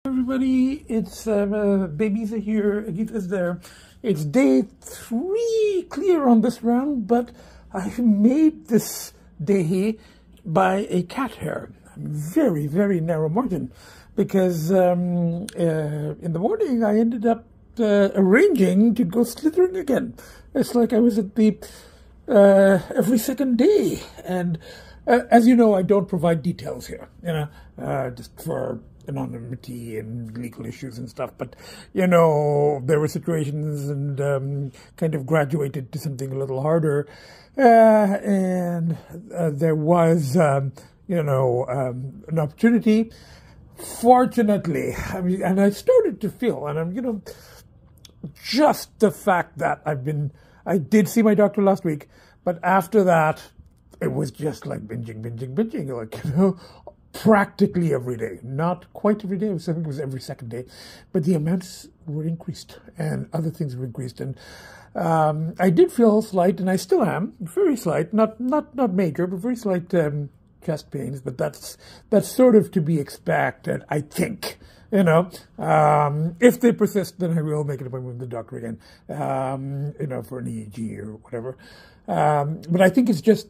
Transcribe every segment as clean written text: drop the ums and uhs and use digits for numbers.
Everybody, it's babies are here, Agita's there. It's day 3 clear on this round, but I made this day by a cat hair. Very, very narrow margin, because in the morning I ended up arranging to go slithering again. It's like I was at the every second day, and as you know, I don't provide details here, just for anonymity and legal issues and stuff. But, there were situations and kind of graduated to something a little harder. And there was, an opportunity. Fortunately, and I started to feel, and just the fact that I did see my doctor last week, but after that, it was just like binging, like, practically every day. Not quite every day, I think it was every second day, but the amounts were increased and other things were increased. And I did feel slight, and I still am, very slight, not major, but very slight chest pains, but that's sort of to be expected, I think. If they persist, then I will make an appointment with the doctor again, for an EEG or whatever. But I think it's just,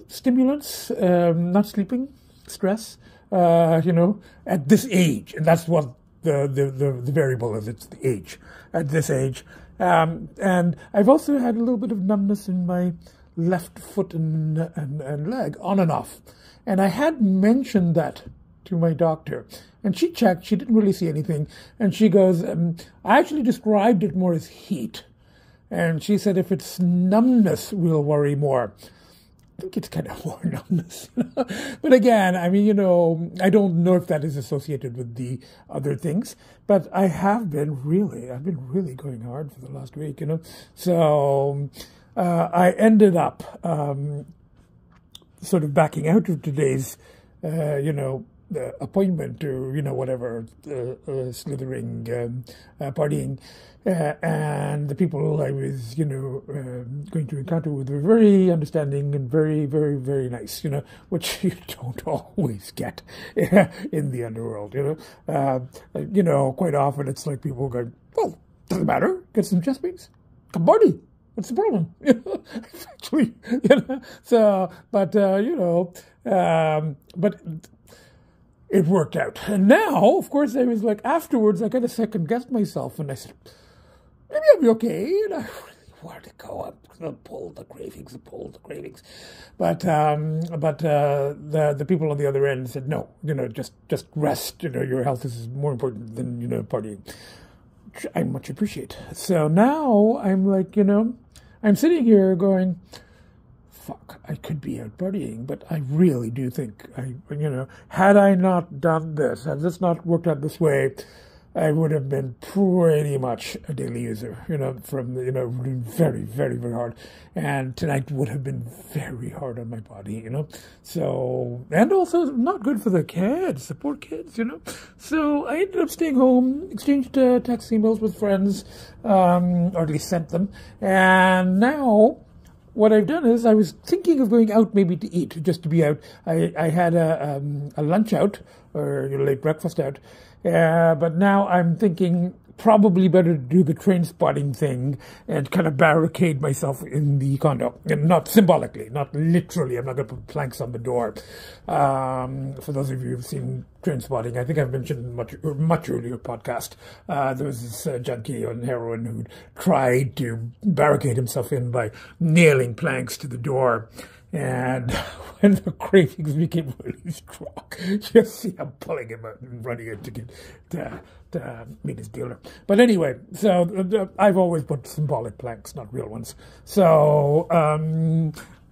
stimulants, not sleeping, stress, at this age. And that's what the variable is. It's the age at this age. And I've also had a little bit of numbness in my left foot and leg, on and off. And I had mentioned that to my doctor, and she checked. She didn't really see anything, and she goes, I actually described it more as heat, and she said if it's numbness, we'll worry more. I think it's kind of more numbness. But again, I don't know if that is associated with the other things, but I've been really going hard for the last week, So I ended up sort of backing out of today's, appointment or, whatever, slithering, partying. And the people I was, going to encounter with were very understanding and very, very, very nice, which you don't always get in the underworld, Quite often it's like people go, well, doesn't matter, get some chest pains, come party. What's the problem? Actually, So, but but it worked out. And now, of course, I was like, afterwards, I kind of second-guessed myself, and I said, maybe I'll be okay. And I really wanted to go. I'm going to pull the cravings. But the people on the other end said, no, just rest. Your health is more important than, partying. Which I much appreciate. So now I'm like, I'm sitting here going, fuck, I could be out partying, but I really do think, had I not done this, had this not worked out this way, I would have been pretty much a daily user, from, very, very, very hard. And tonight would have been very hard on my body, So, and also not good for the kids, the poor kids, So I ended up staying home, exchanged text emails with friends, or at least sent them. And now what I've done is I was thinking of going out maybe to eat, just to be out. I had a lunch out, or late breakfast out. But now I'm thinking probably better to do the train spotting thing and kind of barricade myself in the condo. And not symbolically, not literally. I'm not going to put planks on the door. For those of you who've seen train spotting, I think I've mentioned much earlier podcast. There was this junkie on heroin who tried to barricade himself in by nailing planks to the door. And when the cravings became really strong, you see him pulling him out and running it to meet his dealer. But anyway, so I've always put symbolic planks, not real ones. So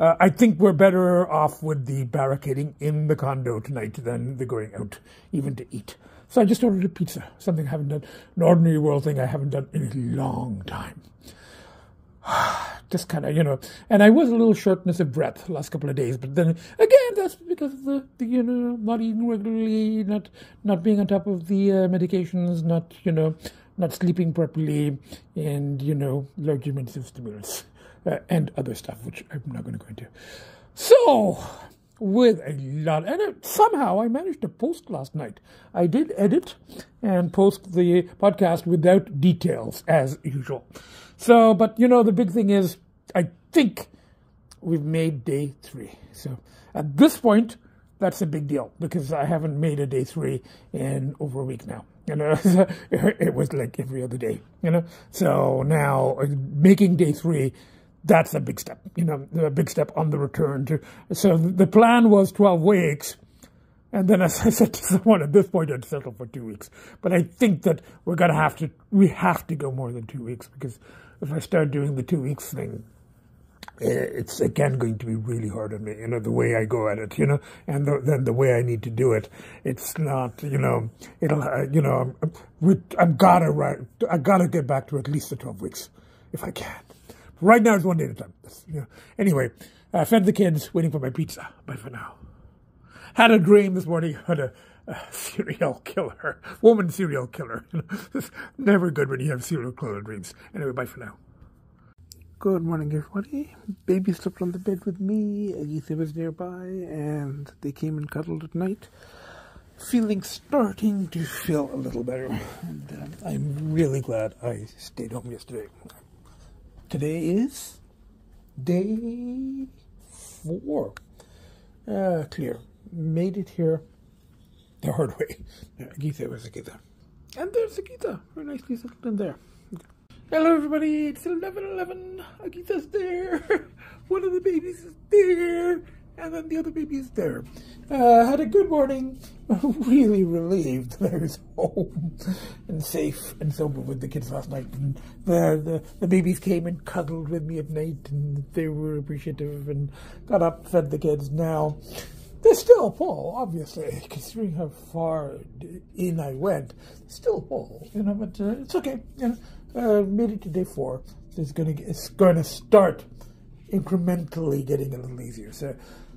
I think we're better off with the barricading in the condo tonight than the going out, even to eat. So I just ordered a pizza, something I haven't done, an ordinary world thing I haven't done in a long time. Just kind of, and I was a little shortness of breath the last couple of days, but then again, that's because of the not eating regularly, not being on top of the medications, not sleeping properly, and, large amounts of stimulants and other stuff, which I'm not going to go into. So, with a lot, and somehow I managed to post last night. I did edit and post the podcast without details, as usual. So, but the big thing is, I think we've made day 3. So at this point, that's a big deal, because I haven't made a day 3 in over a week now. It was like every other day, So now making day 3, that's a big step, a big step on the return to. So the plan was 12 weeks. And then, as I said to someone, at this point, I'd settle for 2 weeks. But I think that we have to go more than 2 weeks, because if I start doing the 2 weeks thing, it's again going to be really hard on me, the way I go at it, and then the way I need to do it. It's not, I gotta get back to at least the 12 weeks, if I can. Right now, it's one day at a time. Anyway, I fed the kids, waiting for my pizza. Bye for now. Had a dream this morning. Had a serial killer, woman serial killer. It's never good when you have serial killer dreams. Anyway, bye for now. Good morning, everybody. Baby slept on the bed with me. Agita was nearby, and they came and cuddled at night. Starting to feel a little better. And I'm really glad I stayed home yesterday. Today is day 4. Clear. Made it here the hard way. Agita was Agita. And there's Agita. Very nicely settled in there. Okay. Hello, everybody. It's 11:11. Agita's there. One of the babies is there. And then the other baby is there. Had a good morning. Really relieved that I was home and safe and sober with the kids last night. And the babies came and cuddled with me at night, and they were appreciative, and got up, fed the kids. Now, they're still full, obviously, considering how far in I went. Still full, but it's okay. Made it to day 4. So it's going to start incrementally getting a little easier. So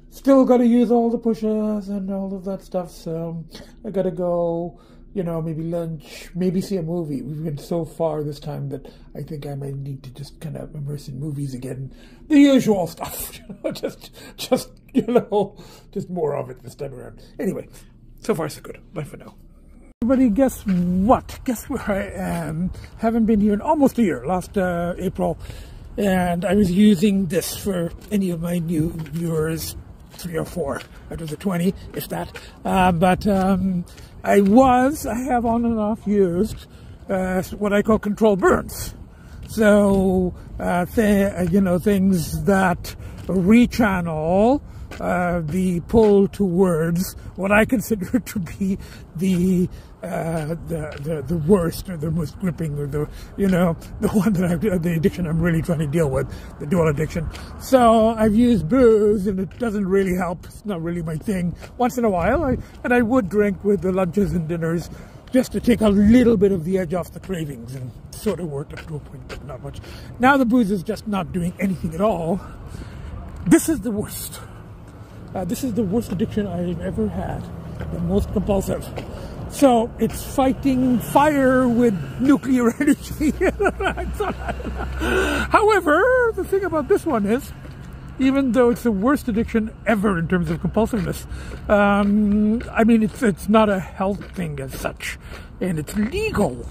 still got to use all the push-ups and all of that stuff. So I got to go, maybe lunch, maybe see a movie. We've been so far this time that I think I might need to just kind of immerse in movies again. The usual stuff, just more of it this time around. Anyway, so far so good. Bye for now. Everybody, guess what? Guess where I am? Haven't been here in almost a year. Last April. And I was using this for any of my new viewers, 3 or 4 out of the 20, if that. But I have on and off used what I call controlled burns. So, things that rechannel the pull towards what I consider to be the worst, or the most gripping, or the one that the addiction I'm really trying to deal with, the dual addiction. So I've used booze, and it doesn't really help. It's not really my thing. Once in a while, I would drink with the lunches and dinners, just to take a little bit of the edge off the cravings, and sort of worked up to a point, but not much. Now the booze is just not doing anything at all. This is the worst. This is the worst addiction I've ever had, the most compulsive. So it's fighting fire with nuclear energy. However, the thing about this one is, even though it's the worst addiction ever in terms of compulsiveness, it's not a health thing as such, and it's legal.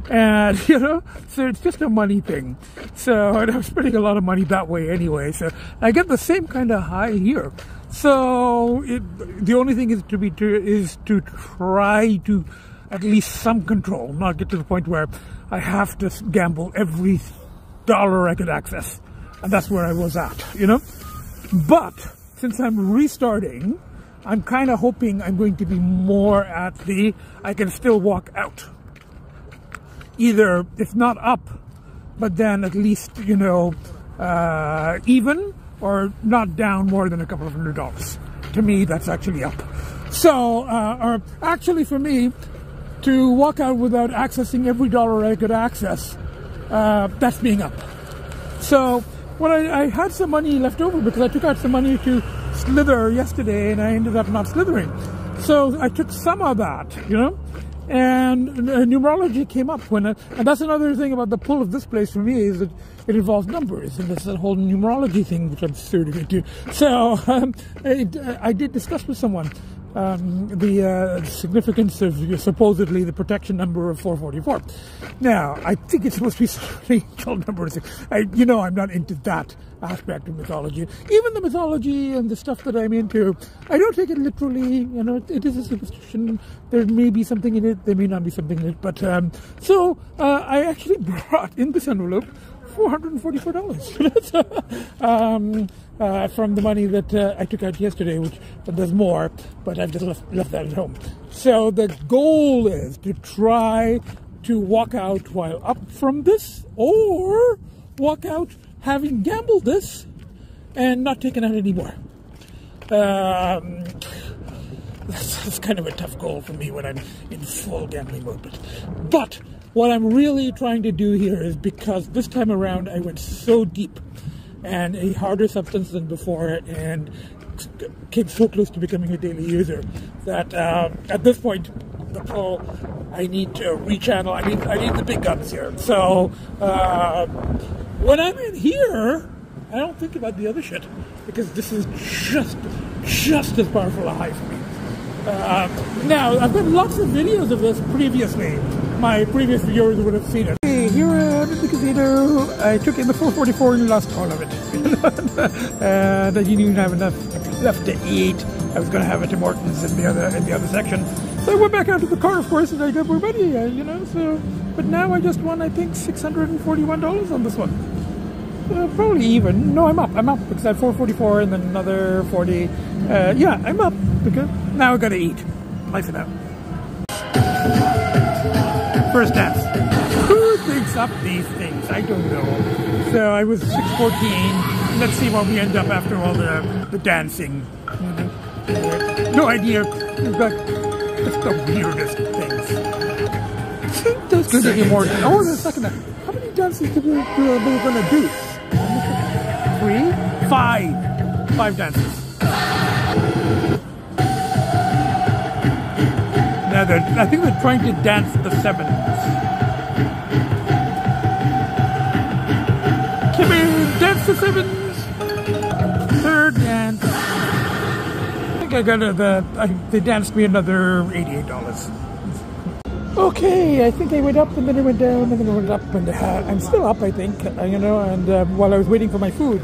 And, so it's just a money thing. So, and I'm spending a lot of money that way anyway. So I get the same kind of high here. So the only thing is to try to at least some control, not get to the point where I have to gamble every dollar I could access. And that's where I was at, But since I'm restarting, I'm kind of hoping I'm going to be more at I can still walk out. Either it's not up, but then at least, even, or not down more than a couple of $100. To me, that's actually up. So, or actually for me, to walk out without accessing every dollar I could access, that's being up. So, I had some money left over because I took out some money to slither yesterday, and I ended up not slithering. So I took some of that, And numerology came up and that's another thing about the pull of this place for me, is that it involves numbers, and it's that whole numerology thing which I'm sort of into. So I did discuss with someone the significance of supposedly the protection number of 444. Now, I think it's supposed to be sort of an angel number. I'm not into that aspect of mythology. Even the mythology and the stuff that I'm into, I don't take it literally. It is a superstition. There may be something in it, there may not be something in it. But so I actually brought in this envelope $444 from the money that I took out yesterday, which there's more, but I've just left that at home. So the goal is to try to walk out while up from this, or walk out having gambled this and not taken out any more. That's kind of a tough goal for me when I'm in full gambling mode. But what I'm really trying to do here is, because this time around I went so deep and a harder substance than before, and came so close to becoming a daily user, that at this point, the pull, I need to rechannel. I need the big guns here. So when I'm in here, I don't think about the other shit, because this is just as powerful a high for me. Now, I've got lots of videos of this previously. My previous viewers would have seen it. Hey, here at the casino, I took in the 444 and lost all of it. And I didn't even have enough left to eat. I was going to have it to Morton's in the other section. So I went back out to the car, of course, and I got more money, but now I just won, I think, $641 on this one. Probably even. No, I'm up, because I had 444 and then another 40. Yeah, I'm up, because now I gotta eat. Bye for now. First dance. Who thinks up these things? I don't know. So I was 614. Let's see what we end up after all the dancing. No idea. We've got just the weirdest things. There's going to be more. Oh, there's a second. How many dances are we going to do? 3? 5. 5 dances. Now, I think they're trying to dance the 7s. Come in, dance the 7s. Third dance. I think I got they danced me another $88. Okay, I think I went up and then I went down and then I went up, and I'm still up, I think, and while I was waiting for my food,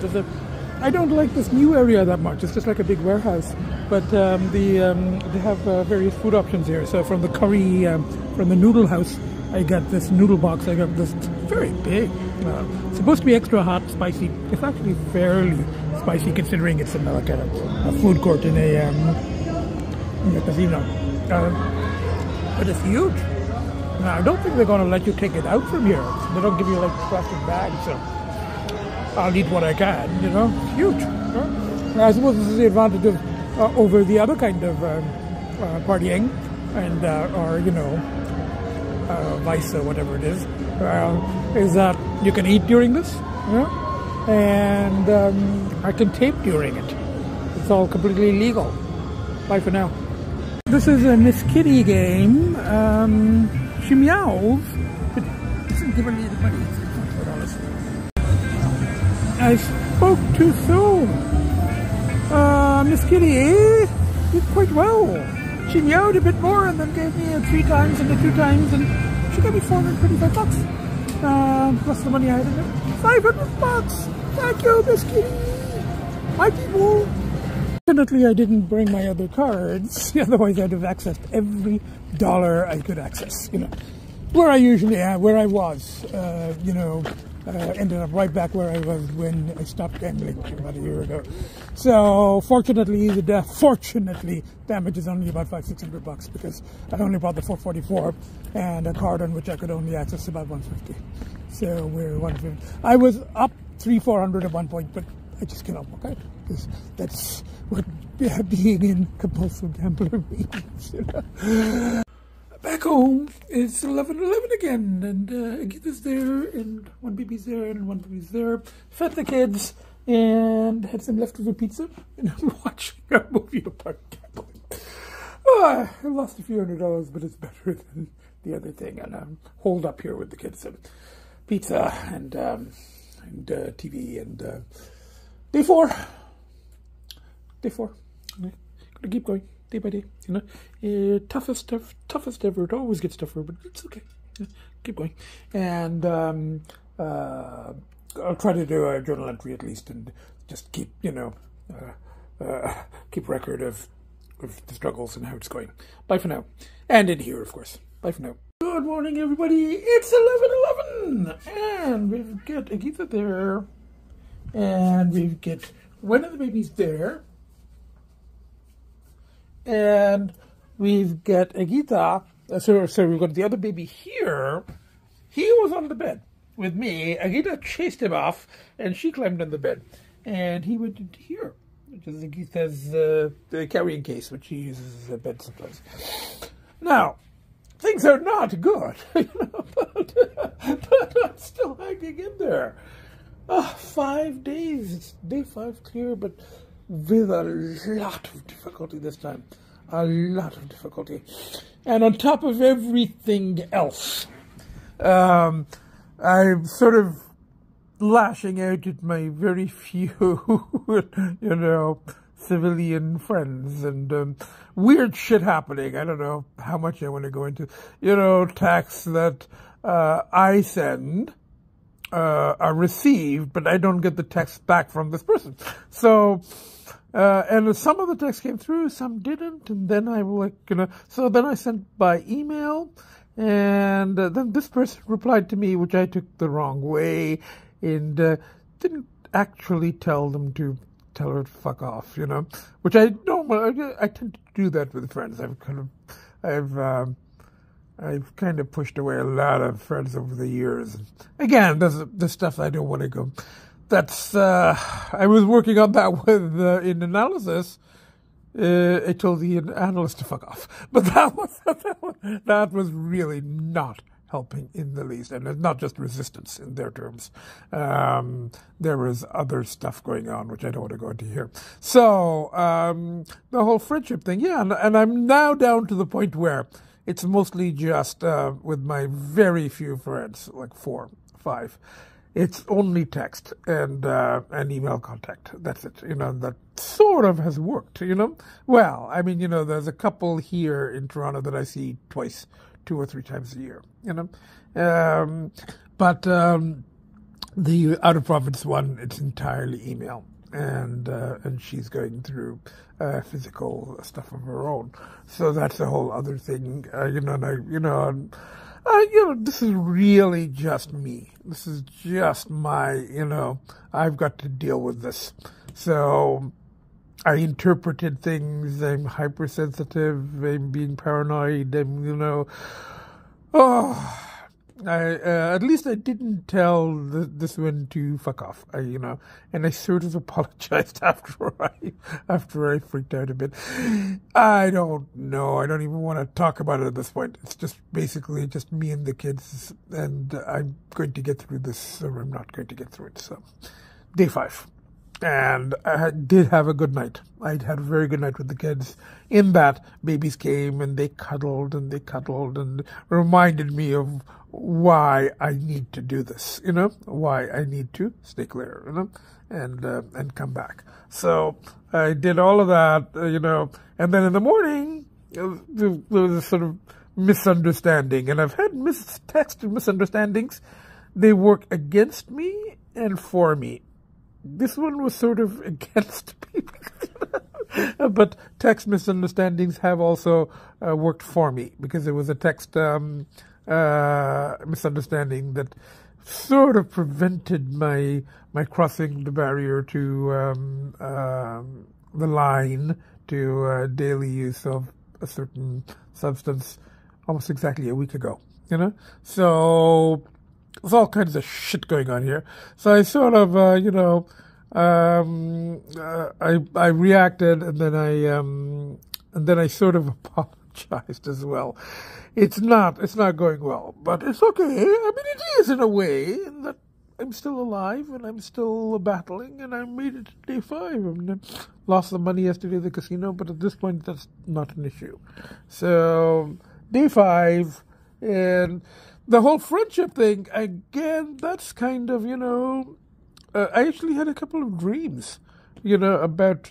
I don't like this new area that much. It's just like a big warehouse, but they have various food options here. So from the curry, from the noodle house, I got this noodle box. I got this very big, supposed to be extra hot, spicy. It's actually fairly spicy considering it's like a food court in a casino, but it's huge. Now, I don't think they're going to let you take it out from here. They don't give you like plastic bags, so I'll eat what I can, It's huge. I suppose this is the advantage of over the other kind of partying, and or vice or whatever it is that you can eat during this, and I can tape during it. It's all completely legal. Bye for now. This is a Miss Kitty game. She meows, but doesn't give her any money. I spoke too soon. Miss Kitty did quite well. She meowed a bit more and then gave me a 3 times and a 2 times, and she gave me $425. Plus the money I had in there. $500. Thank you, Miss Kitty. My people. Fortunately, I didn't bring my other cards. Otherwise, I'd have accessed every dollar I could access. Where I usually am, where I was. Ended up right back where I was when I stopped gambling about a year ago. So, fortunately, damage is only about $500-600 because I only bought the 444 and a card on which I could only access about 150. So we're 150. I was up 300-400 at one point, but I just cannot walk out. That's what being in compulsive gambler means. Back home, it's 11:11 again, and Agita's there, and one baby's there, and one baby's there. Fed the kids, and had some leftover pizza, and I'm watching a movie about gambling. Oh, I lost a few $100, but it's better than the other thing. And I'm holed up here with the kids and pizza and TV and day four. Day four. I'm gonna keep going day by day. You know, toughest ever. It always gets tougher, but it's okay. Keep going. And I'll try to do a journal entry at least, and just keep, you know, keep record of the struggles and how it's going. Bye for now. And in here, of course. Bye for now. Good morning, everybody. It's 11:11, and we've got Agita there, and we've got one of the babies there, and we've got Agita. So we've got the other baby here. He was on the bed with me. Agita chased him off, and she climbed on the bed, and he went into here, which is Agita's the carrying case, which she uses as a bed sometimes. Now, things are not good, you know, but I'm still hanging in there. 5 days. It's day 5 clear, but with a lot of difficulty this time. A lot of difficulty. And on top of everything else, I'm sort of lashing out at my very few, you know, civilian friends, and weird shit happening. I don't know how much I want to go into. You know, texts that I send are received, but I don't get the text back from this person. So, and some of the text came through, some didn't, and then I like, you know, so then I sent by email, and then this person replied to me, which I took the wrong way, and didn't actually tell her to fuck off, you know, which I don't. I tend to do that with friends. I've kind of pushed away a lot of friends over the years. And again, there's stuff I don't want to go. That's I was working on that with in analysis. I told the analyst to fuck off, but that was really not helping in the least, and it's not just resistance in their terms. There was other stuff going on, which I don't want to go into here. So the whole friendship thing, yeah, and I'm now down to the point where it's mostly just with my very few friends, like 4, 5. It's only text and email contact. That's it. You know, that sort of has worked, you know. Well, I mean, you know, there's a couple here in Toronto that I see twice, 2 or 3 times a year, you know. But the out-of-province one, it's entirely email. And she's going through physical stuff of her own. So that's a whole other thing, you know, and you know, this is really just me. This is just my, you know, I've got to deal with this. So I interpreted things. I'm hypersensitive. I'm being paranoid. I'm, you know, at least I didn't tell this one to fuck off, you know, and I sort of apologized after I freaked out a bit. I don't know. I don't even want to talk about it at this point. It's just basically just me and the kids, and I'm going to get through this, or I'm not going to get through it. So, day 5. And I did have a good night. I had a very good night with the kids, in that babies came and they cuddled and reminded me of why I need to do this, you know, why I need to stay clear, you know, and come back. So I did all of that, you know, and then in the morning, there was a sort of misunderstanding, and I've had text and misunderstandings. They work against me and for me. This one was sort of against me, but text misunderstandings have also worked for me, because there was a text misunderstanding that sort of prevented my crossing the barrier to the line to daily use of a certain substance almost exactly a week ago, you know? So there's all kinds of shit going on here. So I sort of, you know, I reacted, and then I sort of apologized as well. It's not going well, but it's okay. I mean, it is in a way, in that I'm still alive, and I'm still battling, and I made it to day 5. I mean, I lost the money yesterday at the casino, but at this point, that's not an issue. So, day 5, and the whole friendship thing, again, that's kind of, I actually had a couple of dreams, about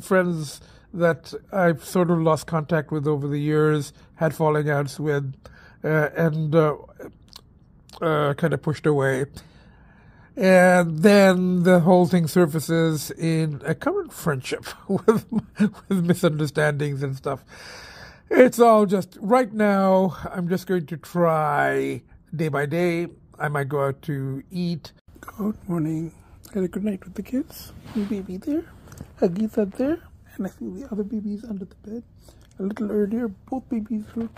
friends that I've sort of lost contact with over the years, had falling outs with, and kind of pushed away. And then the whole thing surfaces in a current friendship with misunderstandings and stuff. It's all just, right now, I'm just going to try day by day. I might go out to eat. Good morning. Had a good night with the kids. The baby there, Agita there, and I see the other babies under the bed. A little earlier, both babies were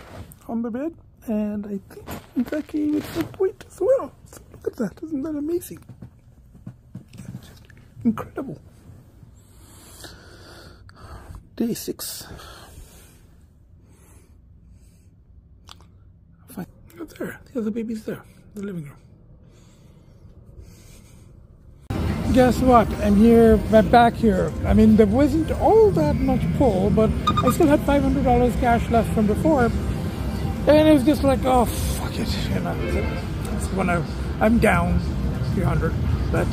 on the bed, and I think Agita came at some point as well. So look at that. Isn't that amazing? Just incredible. Day 6. Fine. There, the other baby's there, in the living room. Guess what? I'm back here. I mean, there wasn't all that much pull, but I still had $500 cash left from before. And it was just like, oh, fuck it. That's when I'm down 300. But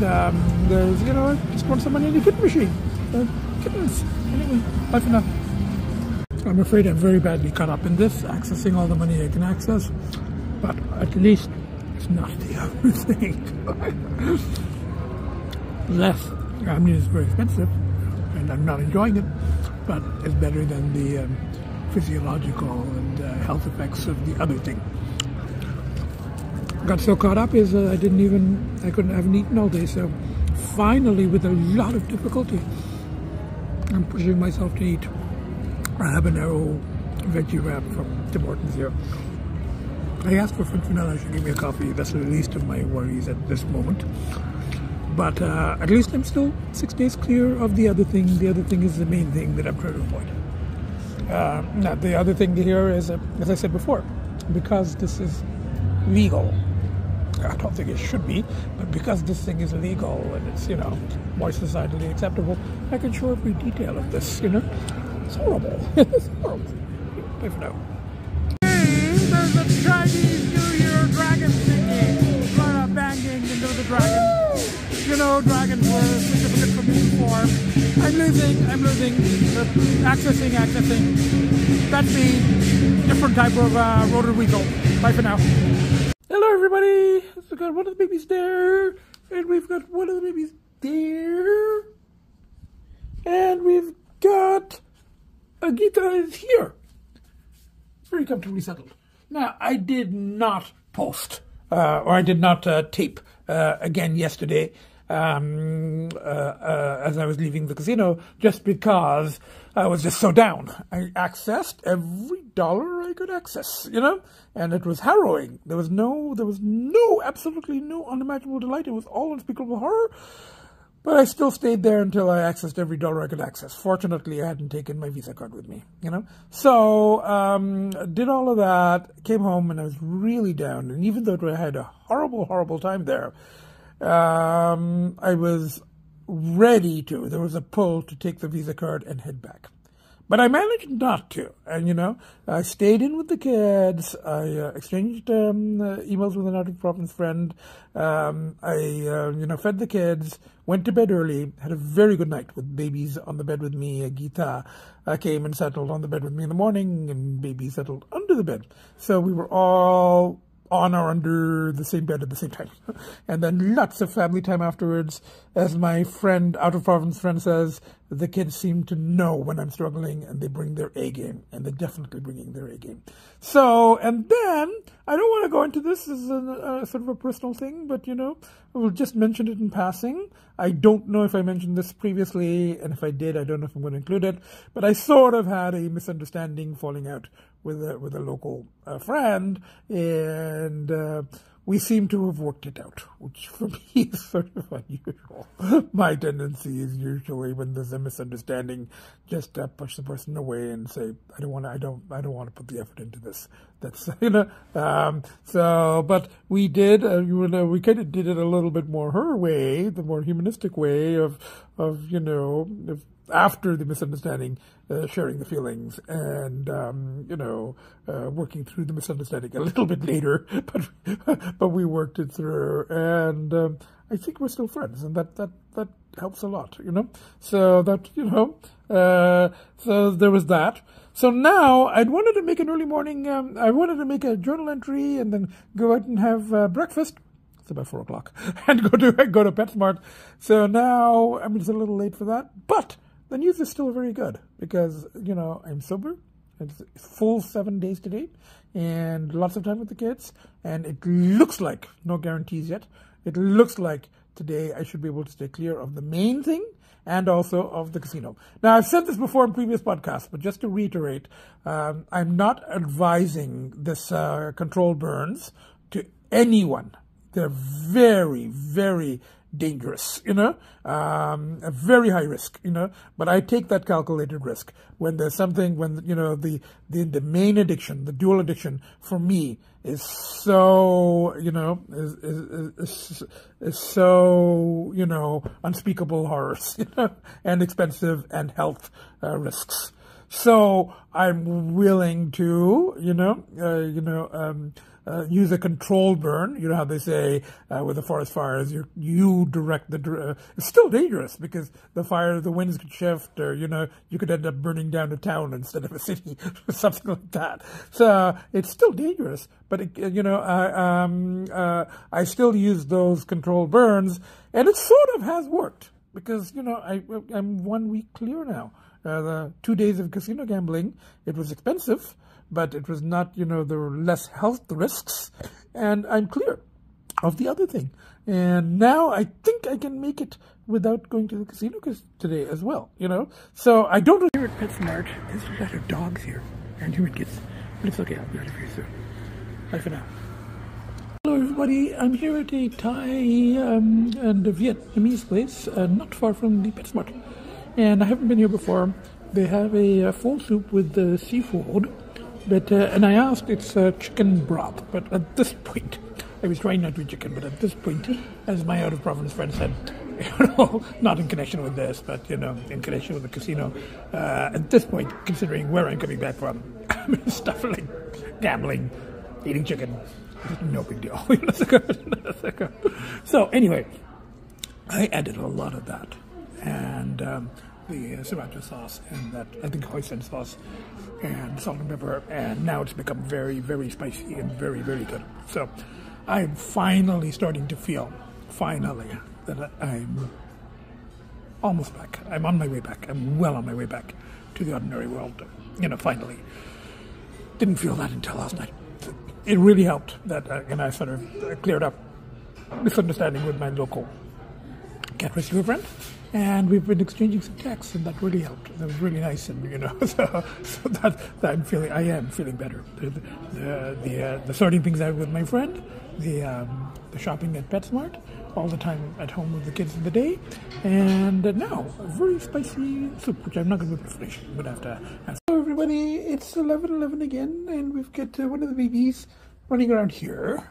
there's, I just want some money in the kitten machine. Kittens. Anyway, bye for now. I'm afraid I'm very badly caught up in this, accessing all the money I can access. But at least it's not the other thing. Less. I mean, it's very expensive, and I'm not enjoying it, but it's better than the physiological and health effects of the other thing. Got so caught up is I haven't eaten all day, so finally, with a lot of difficulty, I'm pushing myself to eat a habanero veggie wrap from Tim Hortons here. I asked for French vanilla, she gave me a coffee. That's the least of my worries at this moment. But at least I'm still 6 days clear of the other thing. The other thing is the main thing that I'm trying to avoid. Now, the other thing here is, as I said before, because this is legal, I don't think it should be, but because this thing is legal and it's, more societally acceptable, I can show every detail of this, It's horrible. It's horrible. Bye for now. There's a Chinese New Year dragon thingy. Banging into the dragon. Dragons were significant for me before. I'm losing. Accessing. That's me. Different type of rotor weasel. Bye for now. Hello, everybody. We've got one of the babies there. And we've got one of the babies there. And we've got Agita is here. Very comfortably settled. Now, I did not post, or I did not tape again yesterday as I was leaving the casino, just because I was just so down. I accessed every dollar I could access, and it was harrowing. There was absolutely no unimaginable delight. It was all unspeakable horror. But I still stayed there until I accessed every dollar I could access. Fortunately, I hadn't taken my Visa card with me, So, did all of that, came home, and I was really down. And even though I had a horrible, horrible time there, I was ready to. There was a pull to take the Visa card and head back. But I managed not to. And, I stayed in with the kids. I exchanged emails with an out-of-province friend. I fed the kids, went to bed early, had a very good night with babies on the bed with me. Agita came and settled on the bed with me in the morning, and baby settled under the bed. So we were all on or under the same bed at the same time. And then lots of family time afterwards. As my friend, out-of-province friend says, the kids seem to know when I'm struggling, and they bring their A game, and they're definitely bringing their A game. So, and then, I don't want to go into this as a sort of a personal thing, but, I will just mention it in passing. I don't know if I mentioned this previously, and if I did, I don't know if I'm going to include it, but I sort of had a misunderstanding falling out with a local friend, and we seem to have worked it out, which for me is sort of unusual. My tendency is usually, when there's a misunderstanding, just push the person away and say, I don't want to put the effort into this. That's but we did, we kind of did it a little bit more her way, the more humanistic way of after the misunderstanding, sharing the feelings and, working through the misunderstanding a little bit later, but we worked it through, and I think we're still friends, and that helps a lot, So that, so there was that. So now I wanted to make an early morning, I wanted to make a journal entry and then go out and have breakfast. It's about 4 o'clock, and go to PetSmart. So now, it's a little late for that, but the news is still very good because, I'm sober. It's full 7 days today and lots of time with the kids. And it looks like, no guarantees yet, it looks like today I should be able to stay clear of the main thing and also of the casino. Now, I've said this before in previous podcasts, but just to reiterate, I'm not advising this controlled burns to anyone. They're very, very dangerous, a very high risk, but I take that calculated risk when there's something, when, the main addiction, the dual addiction for me is so, is so, unspeakable horrors, and expensive and health risks. So I'm willing to, use a controlled burn. You know how they say with the forest fires, you direct the. It's still dangerous because the winds could shift, or you could end up burning down a town instead of a city, or something like that. So it's still dangerous, but I still use those controlled burns, and it sort of has worked because I'm 1 week clear now. The 2 days of casino gambling, it was expensive, but it was not, there were less health risks, and I'm clear of the other thing. And now I think I can make it without going to the casino today as well, So I don't here at PetSmart. There's a lot of dogs here and human kids, but it's okay. I'll be ready for you soon. Bye for now. Hello everybody, I'm here at a Thai and a Vietnamese place not far from the PetSmart. And I haven't been here before. They have a full soup with seafood, but and I asked, it's chicken broth. But at this point, I was trying not to eat chicken, but at this point, as my out-of-province friend said, not in connection with this, but in connection with the casino, at this point, considering where I'm coming back from, stuff like gambling, eating chicken, no big deal. So anyway, I added a lot of that. And the sriracha sauce and that, I think, hoisin sauce and salt and pepper, and now it's become very, very spicy and very, very good. So I'm finally starting to feel, that I'm almost back. I'm on my way back. I'm well on my way back to the ordinary world, finally. Didn't feel that until last night. It really helped that, I sort of cleared up misunderstanding with my local cat rescue friend. And we've been exchanging some texts, and that really helped. That was really nice, and so that I am feeling better. The sorting things out with my friend, the shopping at PetSmart, all the time at home with the kids in the day, and now a very spicy soup, which I'm not going to be able to finish. I'm going to have to. Hello, everybody! It's 11:11 again, and we've got one of the babies running around here,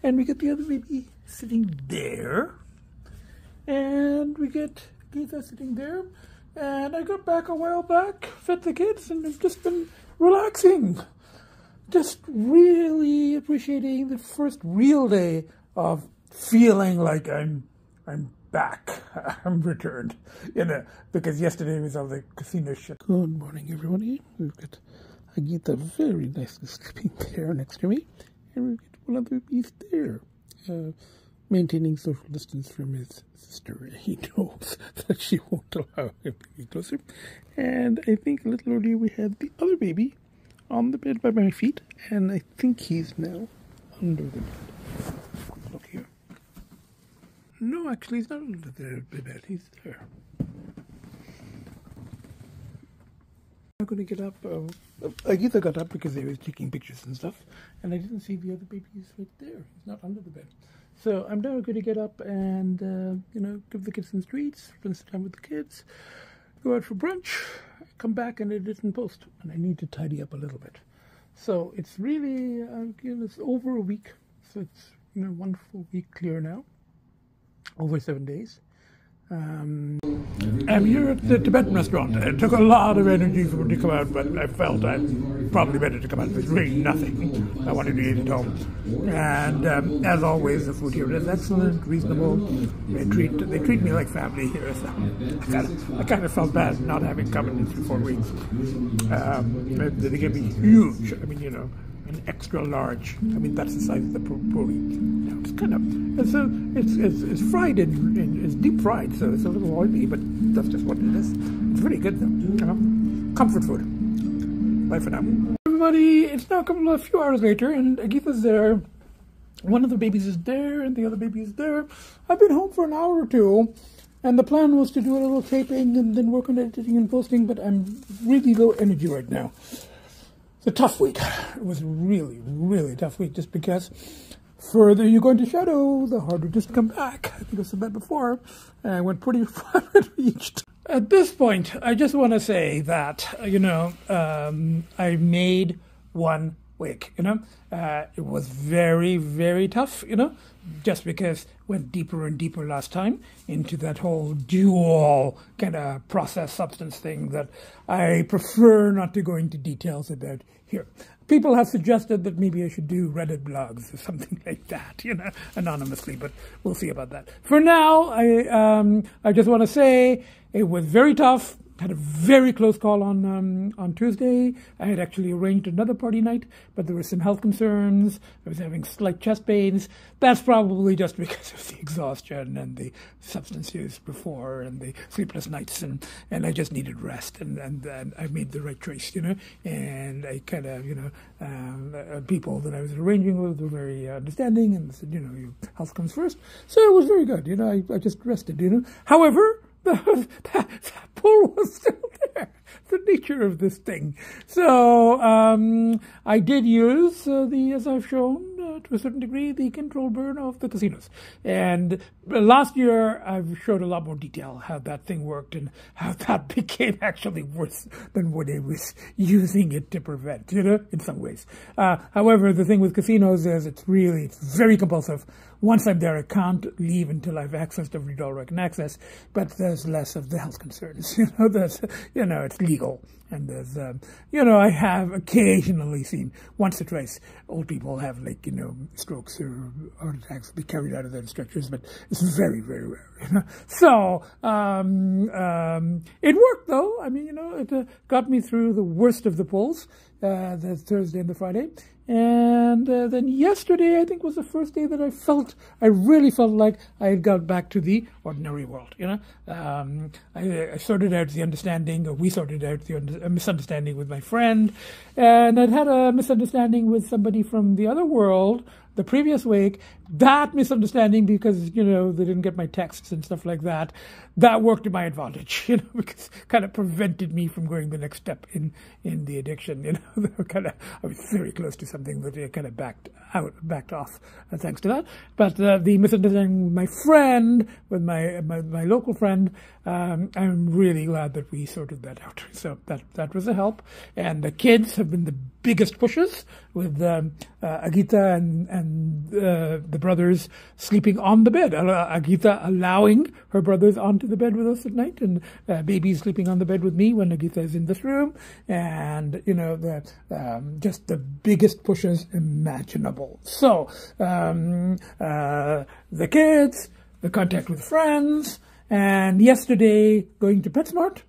and we got the other baby sitting there. And we get Agita sitting there, and I got back a while back, fed the kids, and I've just been relaxing. Just really appreciating the first real day of feeling like I'm back. I'm returned, because yesterday was all the casino shit. Good morning, everybody. We've got Agita very nicely sleeping there next to me, and we've got one of the babies there. Maintaining social distance from his sister. He knows that she won't allow him to be closer. And I think a little earlier we had the other baby on the bed by my feet, and I think he's now under the bed. Look here. No, actually he's not under the bed. He's there. I'm going to get up Agita got up because they were taking pictures and stuff, and I didn't see the other babies right there. He's not under the bed. So I'm now going to get up and, give the kids some treats, spend some time with the kids, go out for brunch, come back and edit and post. And I need to tidy up a little bit. So it's really, it's over a week. So it's, one full week clear now, over 7 days. I'm here at the Tibetan restaurant. It took a lot of energy for me to come out, but I felt I'd probably better to come out. There's really nothing I wanted to eat at home. And as always, the food here is excellent, reasonable. They treat me like family here. So I kind of felt bad not having come in 3-4 weeks. They gave me huge, an extra large. That's the size of the puri. It's kind of, it's fried it's deep fried, so it's a little oily, but that's just what it is. It's really good though. Comfort food. Bye for now. Everybody, it's now a few hours later, and Agita's there. One of the babies is there, and the other baby is there. I've been home for an hour or two, and the plan was to do a little taping and then work on editing and posting, but I'm really low energy right now. It's a tough week. It was really, really tough week, just because further you go into shadow, the harder it is to come back. I think I said that before. I went pretty far reached. At this point, I just want to say that, I made one week, it was very, very tough, just because went deeper and deeper last time into that whole dual kind of process substance thing that I prefer not to go into details about here. People have suggested that maybe I should do Reddit blogs or something like that, anonymously, but we'll see about that. For now, I just want to say it was very tough. Had a very close call on Tuesday. I had actually arranged another party night, but there were some health concerns. I was having slight chest pains. That's probably just because of the exhaustion and the substance use before and the sleepless nights, and I just needed rest, and I made the right choice, and I kind of, people that I was arranging with were very understanding and said, your health comes first. So it was very good, I just rested, However, that pull was still there. The nature of this thing. So I did use as I've shown to a certain degree, the control burn of the casinos. And last year I've showed a lot more detail how that thing worked and how that became actually worse than what I was using it to prevent, in some ways. However, the thing with casinos is it's very compulsive. Once I'm there, I can't leave until I've accessed every dollar I can access, but there's less of the health concerns. It's legal. And there's, I have occasionally seen, once or twice, old people have, strokes or heart attacks be carried out of their stretchers, but it's very, very rare, So, it worked, though. It got me through the worst of the pulls, the Thursday and the Friday. And then yesterday, I think, was the first day that I really felt like I had got back to the ordinary world, I sorted out the understanding, or we sorted out a misunderstanding with my friend, and I'd had a misunderstanding with somebody from the other world the previous week. That misunderstanding, because, they didn't get my texts and stuff like that, that worked to my advantage, because it kind of prevented me from going the next step in the addiction, I was very close to something that I kind of backed off, thanks to that. But the misunderstanding with my friend, with my local friend, I'm really glad that we sorted that out. So that was a help. And the kids have been the biggest pushes, with Agita and the brothers sleeping on the bed. Agita allowing her brothers onto the bed with us at night, and baby sleeping on the bed with me when Agita is in this room. And, just the biggest pushes imaginable. So, the kids, the contact with friends, and yesterday going to PetSmart,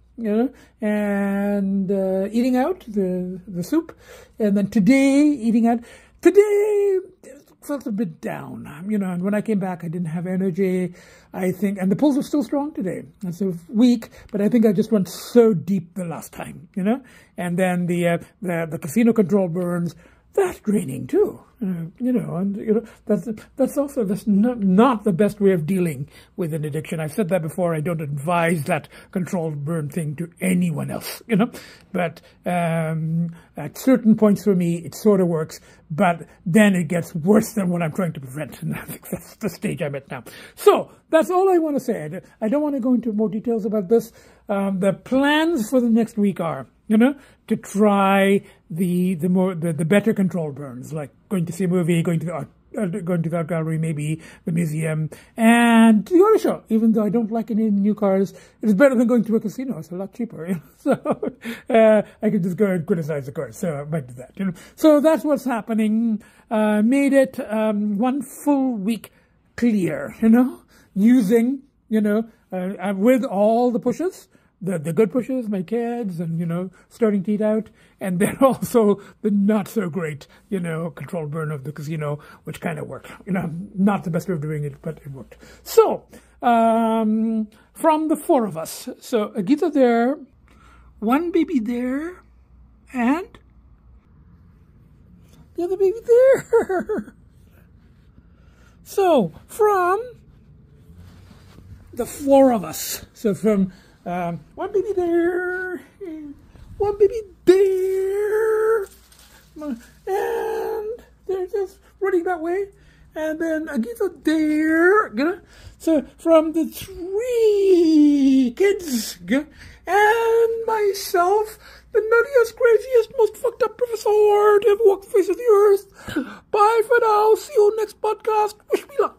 and eating out the soup, and then today eating out. Today felt a bit down, and when I came back, I didn't have energy, I think, and the pulls were still strong today. It's a weak, but I think I just went so deep the last time, and then the casino control burns that's draining too. That's also not the best way of dealing with an addiction. I've said that before. I don't advise that controlled burn thing to anyone else, But at certain points for me, it sort of works. But then it gets worse than what I'm trying to prevent. And I think that's the stage I'm at now. So that's all I want to say. I don't want to go into more details about this. The plans for the next week are, to try the better controlled burns, like going to see a movie, going to the art gallery, maybe the museum, and to the auto show. Even though I don't like any new cars, it's better than going to a casino. It's a lot cheaper. So I can just go and criticize the cars. So I might do that. So that's what's happening. Made it 1 full week clear. Using with all the pushes. The good pushes, my kids, and, starting to eat out. And then also the not so great, controlled burn of the casino, which kind of worked. Not the best way of doing it, but it worked. So, from the 4 of us. So, Agita there, 1 baby there, and the other baby there. So, from the 4 of us. So, from 1 baby there, 1 baby there, and they're just running that way, and then Agita there. So from the 3 kids and myself, the nuttiest, craziest, most fucked up professor to ever walk the face of the earth. Bye for now. See you next podcast. Wish me luck.